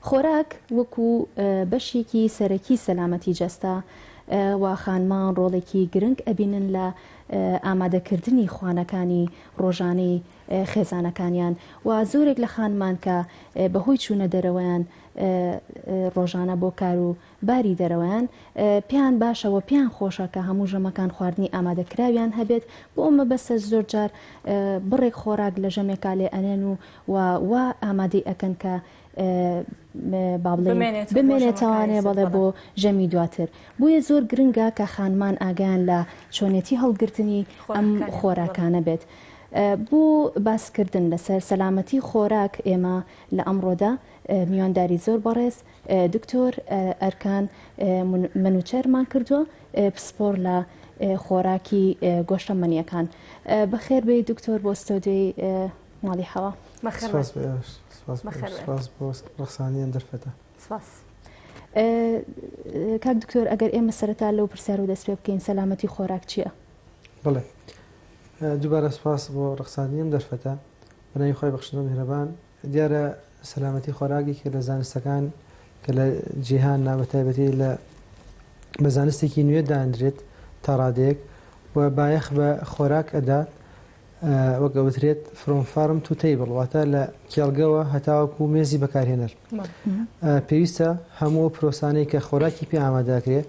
خۆراک وەکو بەشێکی سەرەکی سەلامەتی جەستە و خانمان ڕۆڵێکی گرنگ ئەبینن لە ئامادەکردنی خوانەکانی ڕۆژانەی خێزانەکانیان و زۆرێک لە خانمان کە بەهۆی چوونە دەرەوەیان ڕۆژانە بۆ کار و باری دەرەوەیان پێیان باشەوە پێیان خۆشە کە هەموو ژەمەکان خواردنی ئامادەکراویان هەبێت بۆ ئەمە بەسە زۆر جار بڕێک خۆراک لە ژەمێکا لێ ئەنێن و ئامادەی ئەکەن کە بمێنێتوانێ بەڵێ بۆ ژەمی دواتر. بۆیە زۆر گرنگە کە خانمان ئاگیان لە چۆنێتی هەڵگرتنی ئەم خۆراکانە بێت. بۆ باسکردن لەسەر سەلامەتی خۆراک ئێمە لە ئەمڕۆدا میوانداری زۆر بەڕێز دکتۆر ئەرکان منوچەرمان کردووە پسپۆر لە خۆراکی گۆشتەمەنیەکان. بەخێر بێ دکتۆر بۆ ستۆدیۆی ماڵی حەوا. سپاس بۆ ڕخسانیان دەرفەتە. کاک دکتۆر ئەگەر ئێمە سەرەتا لەو پرسیار و دەست پێ بکەین سەلامەتی خۆراک چییە؟ بڵێ دووبارە سپاس بۆ ڕخسانیم دەرفەتە بەناوی خۆی بەخشندن میهرەبان. دیارە سەلامەتی خۆراکی کە لە زانستەکان کە لە جیهان نابەتایبەتی لە بە زانستێکی نوێ دانرێت تا ڕادەیەک و بایەخ بە خۆراک ئەدا وەک ئەوترێت فرۆم فارم تو تەیبڵ واتە لە کێڵگەوە هەتاوەکو مێزی بەکارهێنەر. پێویستە هەموو پرۆسانەی کە خۆراکی پێ ئامادەکرێ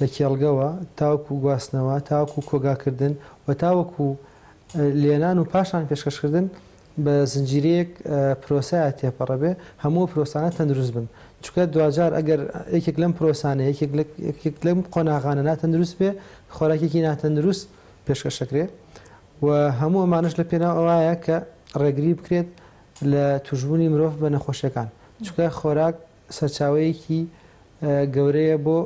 لە کێڵگەوە تاوەکو گواستنەوە تاوەکو کۆگاکردن و تاوەکو لێنان و پاشان پێشکەشکردن بە زنجیرەیەک پرۆسەیە تێپەڕەبێ هەموو پرۆسانە تەندروست بن. چونکە دوجار ئەگەر یەکێک لەم پرۆسانە یەکێک لەم قۆناغانە ناتەندروست بێ خۆراکێکی ناتەندروست پێشکەشەکرێ و هەموو ئەمانش لە پێناو ئەوایە کە ڕێگری بکرێت لە توشبوونی مرۆڤ بە نەخۆشیەکان. چونکە خۆراک سەرچاوەیەکی گەورەیە بۆ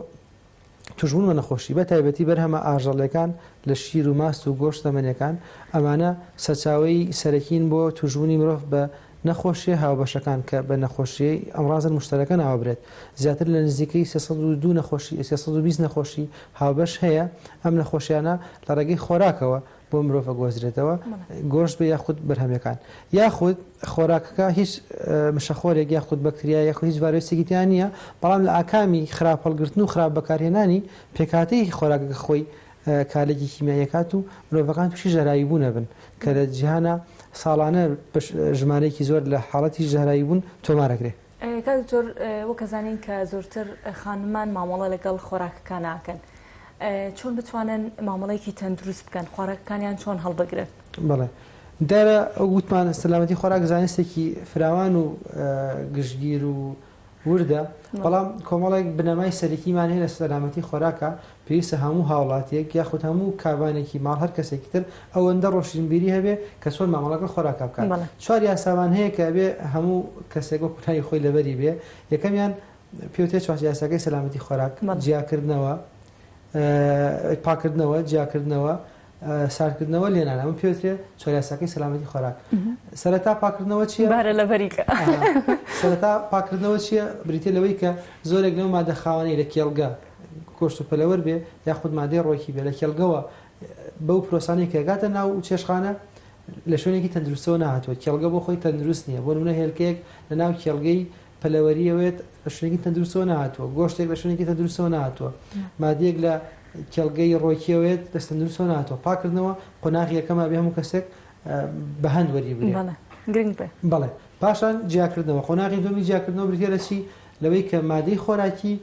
توشبوون بە نەخۆشی بە تایبەتی بەرهەمە ئاژەڵەکان لە شیر و ماست و گۆشت تەمەنیەکان ئەمانە سەرچاوەی سەرەکین بۆ توشبوونی مرۆڤ بە نەخۆشیە هاوبەشەکان کە بە نەخۆشیی ئەمڕازن مشتەرەکە ناوە برێت. زیاتر لە نزیکەی 302 نەخۆشی 320 نەخۆشی هاوبەش هەیە. ئەم نەخۆشیانە لە ڕێگەی خۆراکەوە بۆ مرۆڤ گۆزرێتەوە گۆشت بە یاخود بەرهەمەکان یاخود خۆراکەکە هیچ مشەخۆرێک یاخود بەکتریا یاخود هیچ ڤایرۆسێکی تیان نییە بەڵام لە ئاکامی خراپ هەڵگرتن و خراپ بەکارهێنانی پێکاتەی خۆراکەکە خۆی کالێکی کیمیاییەکات و مرۆڤەکان تووشی ژەرایی بوون ئەبن کە لە جیهانە ساڵانە ژمارەیەکی زۆر لە حاڵەتی ژەرایی بوون تۆمارەکرێ. کاتۆر وەکە زانین کە زۆرتر خانمان مامەڵە لەگەڵ خۆراکەکان ناکەن چۆن بتوانن مامەڵەیەکی تەندروست بکەن خۆراکەکانیان چۆن هەڵبگرن؟ بڵێ دارە ئەو گوتمان سەلامەتی خۆراک زانستێکی فراوان و گشتگیر و وردە بەڵام کۆمەڵێک بنەمای سەرەکیمان هەیە لە سەلامەتی خۆراکە پێویستە هەموو هاوڵاتیەک یاخود هەموو کابانێکی ماڵ هەر کەسێکی تر ئەوەندە ڕۆشنبیری هەبێ کە چۆن مامەڵەکە خۆراکە بکات. چوار یاساوان هەیە کە بێ هەموو کەسێک وەکو کوتای خۆی لەبەری بێ. یەکەمیان پێوتێ چوار یاساکەی سەلامەتی خۆراک جیاکردنەوە پاکردنەوە جیاکردنەوە ساردکردنەوە لێنان ئەمە پێوترێ چوار یاساکەی سەلامەتی خۆراک. سەرەتا پاکردنەوە چییە؟ بارە لەبەریکە سەرەتا پاکردنەوە چییە؟ بریتێ لەوەی کە زۆرێک لەو مادە خاوەنەی لە کێڵگە کۆشت و پەلەوەر بێ یاخود مادەی ڕۆکی بێ لە کێڵگەوە بەو پرۆسانەی کە گاتە ناو چێشخانە لە شوێنێکی تەندروستەوە نهاتوە کێڵگە بۆ خۆی تەندروست نییە بۆ نمونە هێلکەیەک لە ناو کێڵگەی پەلەوەریەوێت لە شوێنێکی تەندروستەوە نهاتوە گۆشتێک لە شوێنێکی تەندروستەوە نهاتوە مادەیەک لە کێڵگەی ڕۆکیەوێت دەست تەندروستەوە نهاتوە پاکردنەوە قۆناغی یەکەمە بێ هەموو کەسێک بە هەند وەری بێ گرنگ بێ. بەڵێ پاشان جیاکردنەوە قۆناغی دومی جیاکردنەوە بریتێ لە چی لەوەی کە مادەی خۆراکی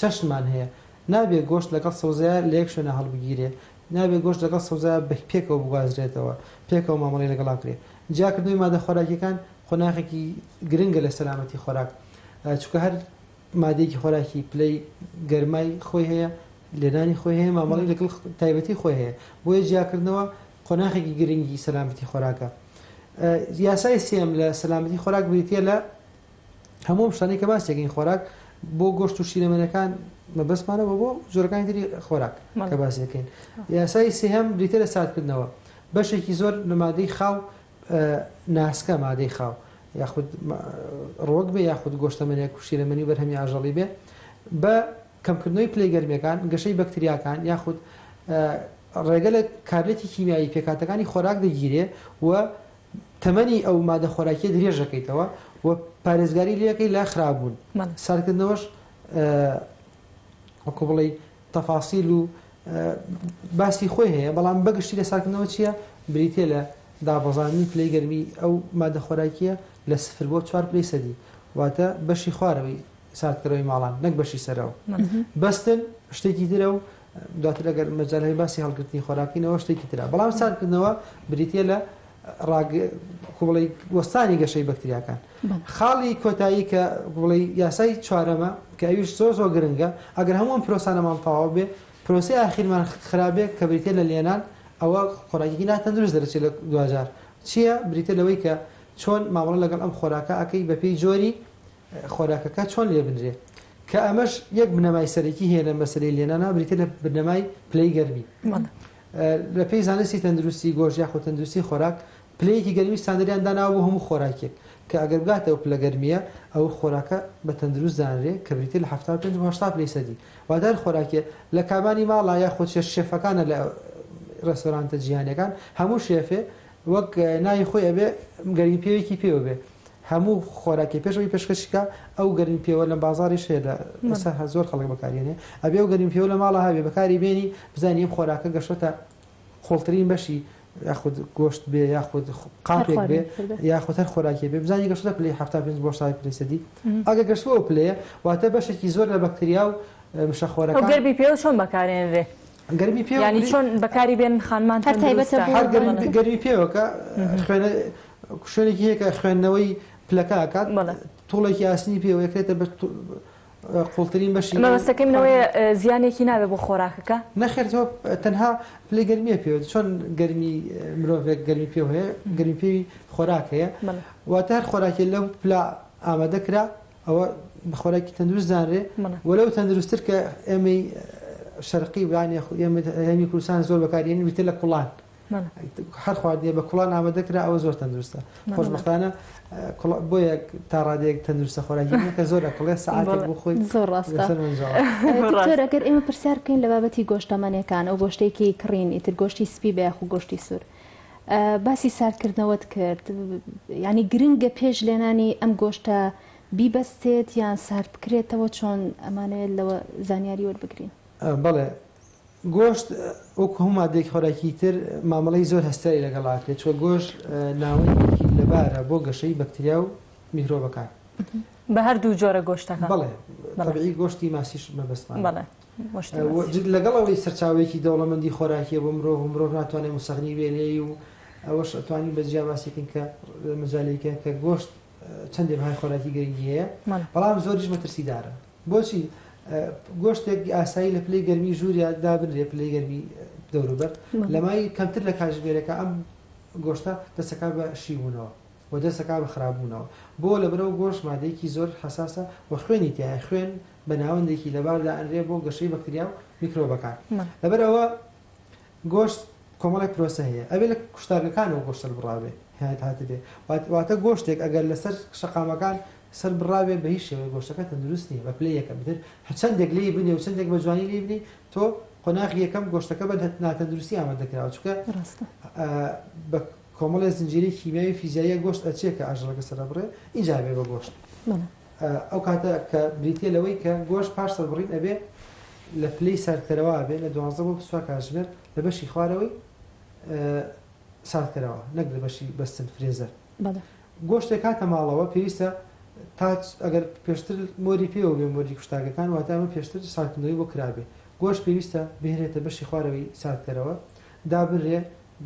چەشمان هەیە نابێت گۆشت لەگەڵ سەوزایە لە یەک شوێنە هەڵبگیرێ نابێت گۆشت لەگەڵ سەوزایە پێکەوە بگوازرێتەوە پێکەوە مامەڵەی لەگەڵاکرێ. جیاکردنەوەی مادە خۆراکیەکان قۆناغێکی گرنگە لە سەلامەتی خۆراک چونکە هەر مادەیەکی خۆراکی پلەی گەرمای خۆی هەیە لێنانی خۆی هەیە مامەڵی لەگەڵ تایبەتی خۆی هەیە بۆیە جیاکردنەوە قۆناغێکی گرنگی سەلامەتی خۆراکە. یاسای سێم لە سەلامەتی خۆراک بریتە لە هەموو شتانەی کە باسێکین خۆراک بۆ گۆشت و شیرەمەنەکان مەبەستمانەوە بۆ جۆرەکانی تری خۆراک کە باسەکەین. یاسای سێهەم بریتە لە ساردکردنەوە بەشێکی زۆر لە مادەی خاو ناسکە مادەی خاو یاخود ڕۆک بێ یاخود گۆشتەمەنێک و شیرەمەنی و بەرهەمی ئاژەڵی بێ بە کەمکردنەوەی پلەی گەرمیەکان گەشەی بەکتریاکان یاخود ڕێگە لە کارلێتی کیمیایی پێکاتەکانی خۆراک دەگیرێ و تەمەنی ئەو مادە خۆراکیە درێژەکەیتەوە و پارێزگاری لەکەی لا خراپبوون ساردکردنەوەش وەکو بڵێ تەفاسیل و باسی خۆی هەیە بەڵام بەگشتی لە ساردکردنەوە چییە بریتێ لە دابەزانانی پلەی گەرمی ئەو مادە خۆراکیە لە 0 بۆ 4 پلەی سەدی واتە بەشی خوارەوەی ساردکردنەوەی ماڵان نەک بەشی سەرەوە بەستن شتێکی ترە و دواتر ئەگەر مەجاالهای باسی هەڵگرتنی خۆراکینەوە شتێکی ترە بەڵام ساردکردنەوە بریتێ لە بڵێ وەستانی گەشەی بەکتریاکان خاڵی کۆتایی کە بڵێ یاسای چوارەمە کە ئەویش زۆر گرنگە ئەگەر هەموو پرۆسانەمان تەواو بێ پرۆسی ئاخیرمان خراپێک کە بریتێ لە لێنان ئەوە خۆراکی ناتەندروست دەرەچێت لە دوجار چییە بریتە لەوەی کە چۆن مامەڵە لەگەڵ ئەم خۆراکە ئەەکەی بەپێی جۆری خۆراکەکە چۆن لێ بنرێ کە ئەمەش یەک بنەمای سەرەکی هەیە لە مەسەلەی لێنانە بریتە لە بنەمای پلەی گەرمی لە پێی زانستی تەندروستی گۆژ یاخۆ تەندروستی خۆراک پلەیەکی گەرمی ساندریان داناوە بۆ هەموو خۆراکێک کە ئەگەر بگاتەوە پلە گەرمیە ئەو خۆراکە بە تەندروست دانرێ کە بریتێ لە 75 پلەی سەدی وادار خۆراکێ لە کابانی ماڵا یاخۆ شێفەکانە لە ڕێستۆرانتە جیهانیەکان هەموو شێفێ وەک ناوی خۆی ئەبێ گەرمی پێوێکی پێوە بێ هەموو خۆراکی پێشەوەی پێشکەشیکە ئەو گەرمی پێوە لە بازاڕی شێ لە ئێستا زۆر خەڵک بەکارێنێ ئەبێ و گەرمی پێوە لە ماڵە هەبێ بەکاری بێنی بزانانی ئەم خۆراکە گەشتە خۆڵترین بەشی یاخود گۆشت بێ یاخود قاپێک بێ یاخود هەر خۆراکی بێ بزانانی گەشتە پلەی 75 بۆ 100 پلەی سەدی ئەگە گەشتەوە پلەیە واتە بەشێکی زۆر لە بەکتریا و مشە خۆراکان گەرمی پێوە چۆن بەکارێنرێ گەرمی پێ ینی چۆن بەکاری بێن خانمان گەرمی پێوەکە خوێنە شوێنێکی هەیە کە خوێندنەوەی پلەکە ئاکات توڵێکی ئاسنی پێوە یەکرێتە بە قوڵترین بەشی مەبەستەکەمەوەی زیانێکی نابێت بۆ خۆراکەکە نەخێرەوە تەنها پلەی گەرمیە پێوە چۆن گەرمی مرۆڤێک گەرمی پێ هەیە گەرمی پێوی خۆراک هەیە واتە هەر خۆراکی لەو پلا ئامادەکرا ئەوە بە خۆراکی تەندروست زانرێ وەلەو تەندروستتر کە ئێمەی شەرقی وانی هەمی کوردستان زۆر بەکارێنی وتە لە کوڵان هەر خواردیە بە کوڵان ئامادەکرا ئەوە زۆر تەندروستە خۆشبەختانە بۆیە تا ڕادەیەک تەندروستە خۆراکی کە زۆر ئەکڵێ سەعاتێک بۆ خۆی زۆر ڕاستە ئەگەر ئێمە پرسیار بکەین لە بابەتی گۆشتەمەنیەکان ئەو گۆشتێکی کڕین ئیتر گۆشتی سپی بە یاخو گۆشتی سوور باسی ساردکردنەوەت کرد ینی گرنگە پێش لێنانی ئەم گۆشتە بیبەستێت یان سارد بکرێتەوە چۆن ئەمانەیە لەوە زانیاری وەربگرین بەڵێ گۆشت وەکو هەموو مادەیەک خۆراکی تر مامەڵەی زۆر هەستەری لەگەڵاکرێت چۆ گۆشت ناوەیەکی لەبارە بۆ گەشەی بەکتریا و میکرۆبەکان بە هەردوو جۆرە گۆشتەکە بەڵێ تەبیعی گۆشتی ماسیش مەبەستمان لەگەڵەوەی سەرچاوێکی دەوڵەمەندی خۆراکیە بۆ مرۆڤ ناتوانێت موسەغنی بێنێ و ئەوەش ئەتوانی بەجیا باسیکن کە مەجالێکە کە گۆشت چەندێک های خۆراکی گەنگی هەیە بەڵام زۆریش مەترسیدارە بۆچی گۆشتێک ئاسایی لە پلەی گەرمی ژووریا دابنرێ پلەی گەرمی دەوروبەر لەمای کەمتر لە کاتژمێرەکە ئەم گۆشتە دەسەکە بە شیبوونەوە و دەسەکە بە خراپبوونەوە بۆ لەبەرەوە گۆشت مادەیەکی زۆر حساسە و خوێنی تایە خوێن بە ناوەندێکی لەباردا ئەنرێ بۆ گەشەی بەکتریا و میکرۆبەکان لەبەرەوە گۆشت کۆمەڵێک پرۆسە هەیە ئەبێ لە کوشتارگەکانەوە گۆشتە بڕابێ هاتبێ واتە گۆشتێک ئەگەر لەسەر شەقامەکان سەر بڕاوێ بە هیچ شێوەیە گۆشتەکە تەندروست نیە بە پلەیەکە بدر چەندێک لێ بنێ و چەندێک بە جوانی لێ بنی تۆ قۆناغی یەکەم گۆشتەکە بە ناتەندروستی ئامادەکراوە چونکە بە کۆمەڵی زنجیرەی کیمیاوی فیزیاییە گۆشت ئەچێت کە ئاژەڵەکە سەر بڕێ ئینجا بێ بە گۆشت ئەو کاتە کە بریتێ لەوەی کە گۆشت پاش سەربڕین ئەبێ لە پلەی ساردکەرەوە بێ لە 12 بۆ 24 کاتژمێر لە بەشی خوارەوەی ساردکەرەوە نەک لە بەشی بەستن فرێزەر گۆشتێک کاتە ماڵەوە پێویستە تا ئەگەر پێشتر مۆری پێوە بێ مۆری کوشتارگەکان واتە ئەمە پێشتر ساردکردنەوەی بۆ کرابێ گۆشت پێویستە بهێنێتە بەشی خوارەوەی ساردکەرەوە دابرێ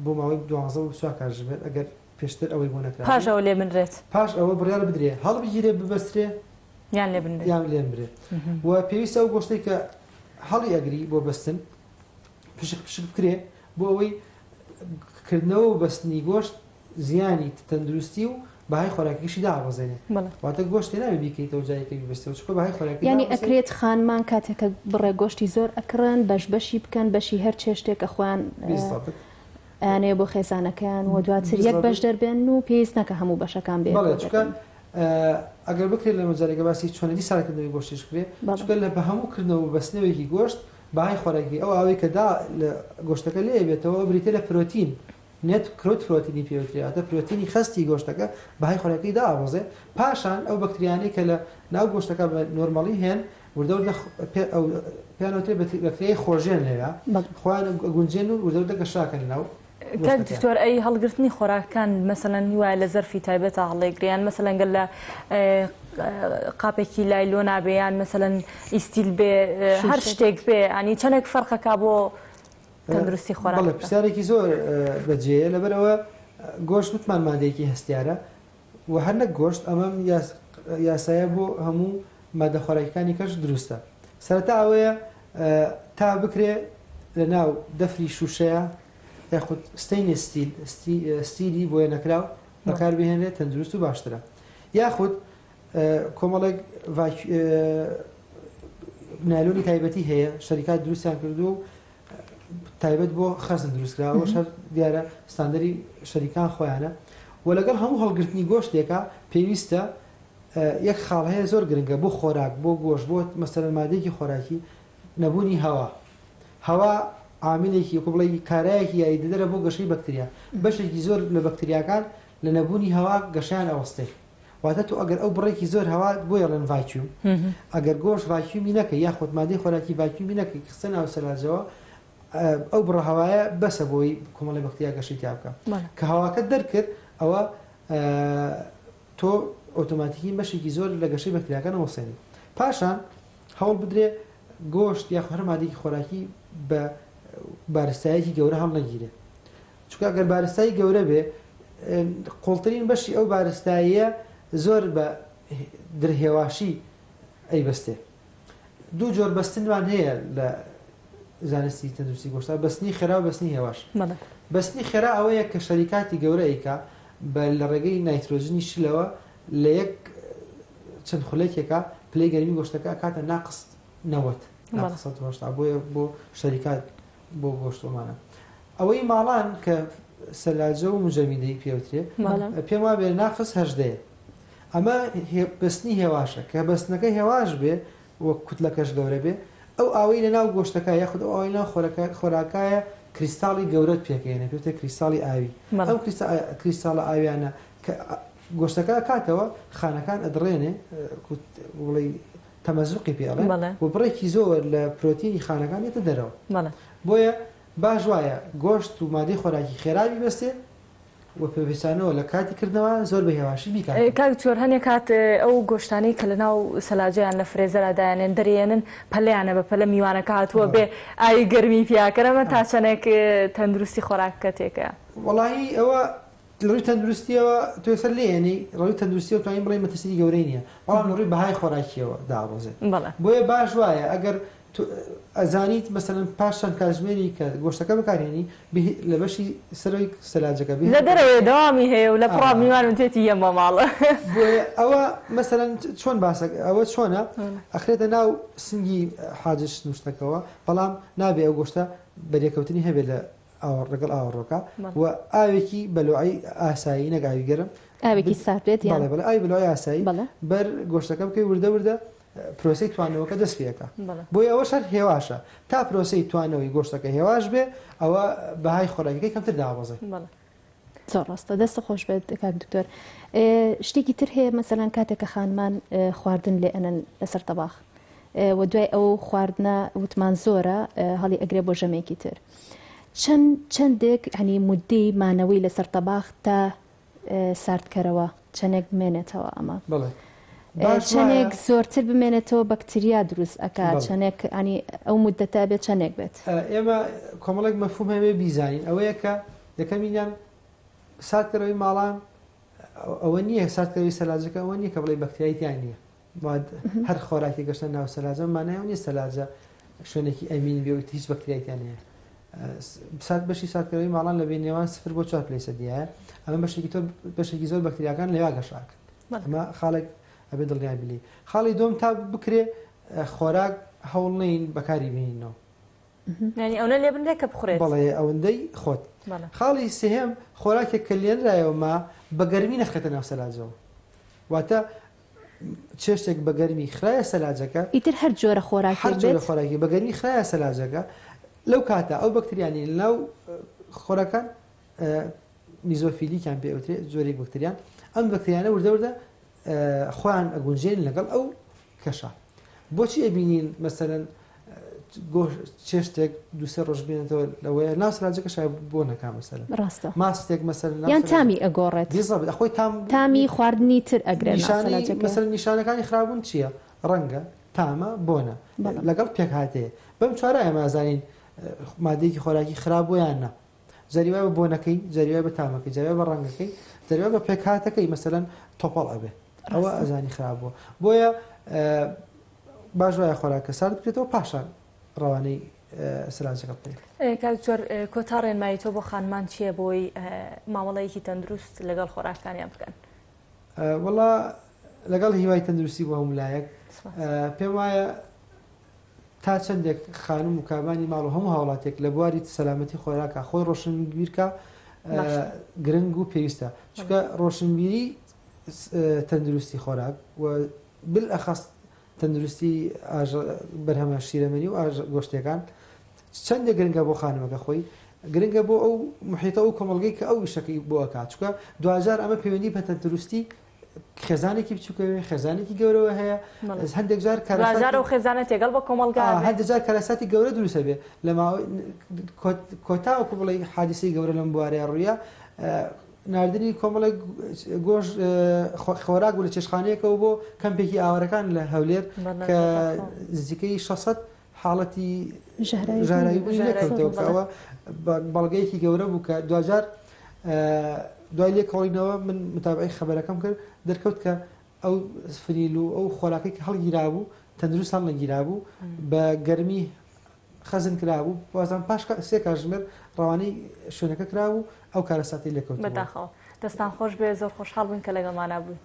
بۆ ماوەی 12 بۆ 24 کاتژمێر ئەگەر پێشتر ئەوەی بۆ نەکرا پاش ئەوە لێ بنرێت پاش ئەوە بڕیار بدرێ هەڵبگیرێ ببەسترێ یان لێ بنرێ و پێویستە ئەو گۆشتەی کە هەڵی ئەگری بۆ بەستن پشک بکرێ بۆ ئەوەی کردنەوە و بەستنی گۆشت زیانی تەندروستی و بەهای خۆراکیشی داوەزێنێ واتە گۆشتی ناوێ بیکەیتەوە جایەکە بیبەستەوە چکە بەهای خۆراکی ینی ئەکرێت خانمان کاتێکە بڕێ گۆشتی زۆر ئەکڕن بەشی بکەن بەشی هەر چێشتێکە خۆیان ئەیانەیە بۆ خێزانەکەیان و دواتر یەک بەش دەربێن و پێویست نەکە هەموو بەشەکان بێت ئەگەر بکرێت لە مەجارێکە باسی چۆنەتی ساردکردنەوەی گۆشتیش بکرێت چکە لە بە هەموو کردنەوە و بەستنەوەیکی گۆشت بەهای خۆراکی ئەو ئاوەی کە دا لە گۆشتەکە لێ بێتەوە بریتە لە پرۆتین نێت کرۆت پرۆتینی پێوترێتە پرۆتینی خستی گۆشتەکە بەهای خۆراکی داوازێ پاشان ئەو بەکتریانەی کە لە ناو گۆشتەکە بە نۆرمەڵی هێن وردەوردە پێیانوتێ بەکتریای خۆژێن لێوە خۆیان گونجێن و وردەوردە گەشاکەن ناو دکتۆر ئەی هەڵگرتنی خۆراکەکان مەسەلەن وایە لە زەرفی تایبەتە هەڵێگریان مەسەلەن گەل لە قاپێکی لایلۆ نابێیان مەسەلەن ئیستیل بێ هەر شتێک بێ ئەنی چەندێک فەرقەکە بۆ تەندروستی خۆراک پرسیارێکی زۆر بەجێیە لەبەرەوە گۆشت وتمان مادەیەکی هەستیارە و هەر نەک گۆشت ئەمەم یاسایە بۆ هەموو مادە خۆراکیەکانی کەش دروستە سەرەتا ئەوەیە تا بکرێ لە ناو دەفری شوشەیە یاخود ستەینێ ستیلی بۆیە نەکراو بەکار بهێنرێت تەندروست و باشترە یاخود کۆمەڵێک نایلۆنی تایبەتی هەیە شەریکات دروستیان کردو و تایبەت بۆ خەزن دروستکراوە شەر دیارە ستاندەری شەریکان خۆیانە و لەگەڵ هەموو هەڵگرتنی گۆشتێکە پێویستە یەک خاڵ هەیە زۆر گرنگە بۆ خۆراک بۆ گۆشت بۆ مەسەلەن مادەیەکی خۆراکی نەبوونی هەوا عاملێکی بڵێ کارایەکی یاریدەدەرە بۆ گەشەی بەکتریا بەشێکی زۆر لە بەکتریاکان لە نەبوونی هەوا گەشیان ئەوەستێ واتە تو ئەگەر ئەو بڕێکی زۆر هەوا بۆیە لەن ڤاکیوم ئەگەر گۆشت ڤاکیومی نەکە یاخود مادەی خۆراکی ڤاکیومی نەکەی کستە ناو سەلاجەوە ئەو بڕە هەوایە بەسە بۆی کۆمەڵی بەکتریا گەشەی تیا بکە کە هەواکە دەرکرد ئەوە تۆ ئۆتۆماتیکی بەشێکی زۆر لە گەشەی بەکتریاکان ئەوەسێنی پاشان هەوڵ بدرێ گۆشت یاخود هەر مادەیەکی خۆراکی بە بارستایەکی گەورە هەڵ نەگیرێ چونکە ئەگەر بارستایی گەورە بێ قوڵترین بەشی ئەو بارستاییە زۆر بە درهێواشی ئەیبەستێ دوو جۆر بەستنوان هەیە لە زانستی تەندروستی گۆشتا بەستنی خێرا و بەستنی هێواش بەستنی خێرا ئەوەیە کە شەریکاتی گەورە ئەیکا بە لە ڕێگەی نایترۆژنی شلەوە لە یەک چەند خولێکێکە پلەی گەرمی گۆشتەکە کاتە ناقص 90 بۆیە بۆ شەریکات بۆ گۆشتۆمانە ئەوەی ماڵان کە سەلاجە و مجەمیدەی پێوترێ پێم وا بێ ناقص 18 ئەمە بەستنی هێواشە کە بەستنەکە هێواش بێ وە کوتلەکەش گەورە بێ ئەو ئاوەی لە ناو گۆشتەکە یاخود ئەو ئاوەی ناو خۆراکایە کریستاڵی گەورەت پێکەێنێ پێوتە کریستاڵی ئاوی ئەو کریستاڵە ئاویانە کە گۆشتەکە کاتەوە خانەکان ئەدڕێنێ وڵی تەمەزوقی پێڵێ و بڕێکی زۆر لە پرۆتینی خانەکانێتە دەرەوە بۆیە باش وایە گۆشت و مادەی خۆراکی خێراوی بەستێ و پێویستانەوە لە کاتی کردنەوە زۆر بە هێواشی بیکات کاک چۆر هەنێک کات ئەو گۆشتانەی کە لە ناو سەلاجەیان لە فرێزەرادایانێن دەرێنن پەلیانە بە پەلە میوانەکە هاتووە بێ ئاوی گەرمی پیاکەرەمە تا چەندێک تەندروستی خۆراکەکە تێکە وەڵاهی ئەوە ڕووی تەندروستیەوە تۆ سەر لێنی ڕووی تەندروستیەوە توانین بڵێ مەترسی گەورەی نییە بەڵام لە ڕووی بەهای خۆراکیەوە داڕۆزێت بۆیە باش وایە ئەگەر ئەزانیت مەسەلەن پاشان کاتژمێری کە گۆشتەکە بکارێنی لە بەشی سەرۆی سەلاجەکە لە دەرەوەی دەوامی هەیە و لە پڕا میوان تێتی یەمە ماڵە بۆیە ئەوە مەسەلەن چۆن باسە ئەوە چۆنە ئەخرێتە ناو سنگی حاجش نوشتەکەەوە بەڵام نابێ ئەو گۆشتە بەریەکەوتنی هەبێت لە ڕگەڵ ئاوەڕۆکە و ئاوێکی بەلوعی ئاسایی نەگاوی گەرم ئاوێکی ساربێت ئای بەلوعی ئاسایی بەر گۆشتەکە بکەی وردە پرۆسی توانەوەکە دەست پێەکە بۆی ئەوە شەر هێواشە تا پرۆسی توانەوەی گۆشتەکە هێواش بێ ئەوە بەهای خۆراکەکەی کەمتر داوازێ زۆر ڕاستە دەستە خۆش بێت کاک دکتۆر شتێکی تر هەیە مەسەلەن کاتێکە خانمان خواردن لێ ئەنن لەسەر تەباخ و دوای ئەو خواردنە وتمان زۆرە هەڵی ئەگرێ بۆ ژەمێکی تر چەندێک هەنی مودەی مانەوەی لەسەر تەباخ تا ساردکەرەوە چەندێک بمێنێتەوە ئەمە چەندێک زۆرتر بمێنێتەوە بەکتریا دروست ئەکا چەندێک ئەنی ئەو مودەتە بێت چەندێک بێت ئێمە کۆمەڵێک مەفهوم هەیە بیزانین ئەوەیە کە یەکەمینیان ساردکەرەوەی ماڵان ئەوە نییە ساردکەوەی سەلاجەکە ئەوە نییە کە بڵێ بەکتریاییان نییە هەر خۆراکی گەشتە ناو سەلاجە مانایەوە نیە سەلاجە شوێنێکی ئەمین بێت هیچ بەکتریاییان هەیە بەشی ساردکەرەوەی ماڵان لە بێنێوان 0 بۆ 4 پلەی سەدیایە ئەمە بەشێکی زۆر بەکتریاکان لەوا گەشاکە ئەمە خاڵێک ئەبێ دڵنیای بلی خاڵی دۆم تا بکرێ خۆراک هەوڵ نین بەکاری بینینەوە ئەوە لێ بنرێکە بخورێت بەڵێ ئەوەندەی خۆت خاڵی سێهێم خۆراکێک کە لێنرایەوە ما بە گەرمی نەخێتە ناو سەلاجەوە واتە چێشتێک بە گەرمی خرایە سەلاجەکە ئیتر هەر جۆرە خۆراکی بە گەرمی خرایە سەلاجەکە لەو کاتە ئەو بەکتریانی لەناو خۆراکان میزۆفیلیکیان پێوترێت زۆرێک بەکتریان ئەم بەکتریانە وردەوردە خۆیان ئەگونجێن لەگەڵ ئەو کەشە بۆچی ئەبینین مەسەرەن چێشتێک دوسێ ڕۆژ بێنێتەوە لەوەیە ناو سەلاجەکەش بۆ نەکا مەسەرەن ڕاستە ماستێک مەسەرەن یان تامی ئەگۆڕێت خۆی تامی خواردنی تر ئەگرێت مەسەر نیشانەکانی خراپبوون چییە ڕەنگە تامە بۆنە لەگەڵ پێک هاتەیە بەم چوارە ئەمازانین مادەیەکی خۆراکی خراپ بۆیان نا زەریوای بە بۆنەکەی زەریوای بە تامەکەی زەریوای بە ڕەنگەکەی زەریوای بە پێکهاتەکەی مەسەلەن تۆپەڵ ئەبێ ئەوە ئەزانی خراپ بووە بۆیە باش وایە خۆراکە سارد بکرێتەوە پاشان ڕەوانەی سەلاجەکە بکەیت. کاکتۆر کۆتا ڕێنمایی تۆ بۆ خانمان چییە بۆی مامەڵەیەکی تەندروست لەگەڵ خۆراکەکانیان بکەن؟ وەڵا لەگەڵ هیوای تەندروستی بۆ هەموو لایەک پێم وایە تا چەندێک خانم و کابانی ماڵ و هەموو هاوڵاتێک لە بواری سەلامەتی خۆراکە خۆی ڕۆشنبیرکە گرنگ و پێویستە چونکە ڕۆشنبیری تەندروستی خۆراک و بالئەخەس تەندروستی بەرهەمە شیرەمەنی و گۆشتەکان چەندێک گرنگە بۆ خانمەکە خۆی گرنگە بۆ ئەو محیتە و کۆمەڵگەی کە ئەو ویشەکەی بۆ ئەکات چونکە دوجار ئەمە پەیوەندی بە تەندروستی خێزانێکی بچووکەوێ خێزانێکی گەورەوە هەیە هەندێک جار و خێزانە تێگەڵ بە کۆمەلگا هەندێک جار کەرەساتی گەورە دروستە بێ لە کۆتاوەکو بڵێ حادیسەی گەورە لەم بوارەیە ڕوویە ناردنی کۆمەڵێک گۆژ خۆراک و لە چێشخانەیەکەوە بۆ کەمپێکی ئاوەرەکان لە هەولێر کە نزیکەی 600 حاڵەتی ژارایی بووی نەکەوتەوە کەەوە بەڵگەیەکی گەورە بوو کە دوجار دوای لێکۆڵینەوە من متابعی خەبەرەکەم کرد دەرکەوت کە ئەو فریل و ئەو خۆراکەی کە هەڵگیرا بوو تەندروست هەڵنەگیرا بوو بە گەرمی خەزن کرابوو بازان پاش سێ کاتژمێر ڕەوانەی شوێنەکە کرابوو ئەو کارەساتی لێکەوت بەداخەوە دەستان خۆش بێ زۆر خۆشحاڵ بووین کە لەگەڵمانە بووین.